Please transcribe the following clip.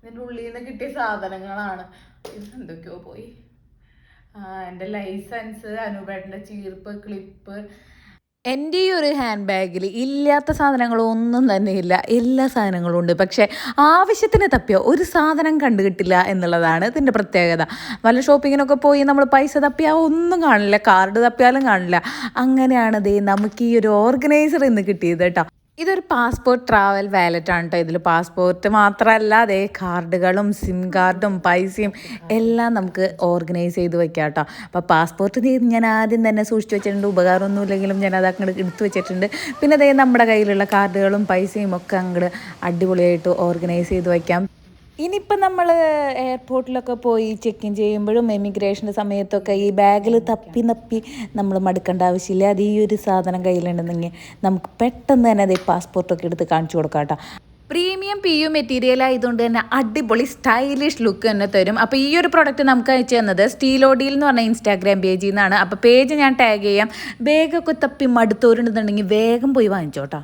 ഇതിൻ്റെ ഉള്ളിൽ നിന്ന് കിട്ടിയ സാധനങ്ങളാണ്. ഇത് എന്തൊക്കെയോ പോയി. എൻ്റെ ലൈസൻസ്, അനൂപേട്ടൻ്റെ ചീർപ്പ്, ക്ലിപ്പ്. എൻ്റെ ഈ ഒരു ഹാൻഡ് ബാഗിൽ ഇല്ലാത്ത സാധനങ്ങളൊന്നും തന്നെ ഇല്ല, എല്ലാ സാധനങ്ങളും ഉണ്ട്. പക്ഷേ ആവശ്യത്തിന് തപ്പിയോ ഒരു സാധനം കണ്ടുകിട്ടില്ല എന്നുള്ളതാണ് ഇതിൻ്റെ പ്രത്യേകത. വല്ല ഷോപ്പിങ്ങിനൊക്കെ പോയി നമ്മൾ പൈസ തപ്പിയാൽ ഒന്നും കാണില്ല, കാർഡ് തപ്പിയാലും കാണില്ല. അങ്ങനെയാണ് ദേ നമുക്ക് ഈ ഒരു ഓർഗനൈസർ ഇന്ന് കിട്ടിയത് കേട്ടോ. ഇതൊരു പാസ്പോർട്ട് ട്രാവൽ വാലറ്റ് ആണ് കേട്ടോ. ഇതിൽ പാസ്പോർട്ട് മാത്രമല്ല, അതേ കാർഡുകളും സിം കാർഡും പൈസയും എല്ലാം നമുക്ക് ഓർഗനൈസ് ചെയ്ത് വെക്കാം കേട്ടോ. അപ്പോൾ പാസ്പോർട്ട് ഞാൻ ആദ്യം തന്നെ സൂക്ഷിച്ച് വെച്ചിട്ടുണ്ട്, ഉപകാരമൊന്നുമില്ലെങ്കിലും ഞാൻ അത് അങ്ങോട്ട് എടുത്ത് വെച്ചിട്ടുണ്ട്. പിന്നെ അതേ നമ്മുടെ കയ്യിലുള്ള കാർഡുകളും പൈസയും ഒക്കെ അങ്ങോട്ട് അടിപൊളിയായിട്ട് ഓർഗനൈസ് ചെയ്ത് വയ്ക്കാം. ഇനിയിപ്പോൾ നമ്മൾ എയർപോർട്ടിലൊക്കെ പോയി ചെക്ക് ഇൻ ചെയ്യുമ്പോഴും എമിഗ്രേഷൻ്റെ സമയത്തൊക്കെ ഈ ബാഗിൽ തപ്പി നമ്മൾ മടുക്കേണ്ട ആവശ്യമില്ല. അത് ഈ ഒരു സാധനം കയ്യിലുണ്ടെന്നെങ്കിൽ നമുക്ക് പെട്ടെന്ന് തന്നെ അതേ പാസ്പോർട്ടൊക്കെ എടുത്ത് കാണിച്ചു കൊടുക്കാം കേട്ടോ. പ്രീമിയം PU മെറ്റീരിയൽ ആയതുകൊണ്ട് തന്നെ അടിപൊളി സ്റ്റൈലിഷ് ലുക്ക് തന്നെ തരും. അപ്പോൾ ഈ ഒരു പ്രൊഡക്റ്റ് നമുക്ക് അയച്ചു തന്നത് സ്റ്റീലോഡിയിൽ എന്ന് പറഞ്ഞ ഇൻസ്റ്റാഗ്രാം പേജിൽ നിന്നാണ്. അപ്പോൾ പേജ് ഞാൻ ടാഗ് ചെയ്യാം. ബാഗൊക്കെ തപ്പി മടുത്തോരുണ്ടെന്നുണ്ടെങ്കിൽ വേഗം പോയി വാങ്ങിച്ചോട്ടോ.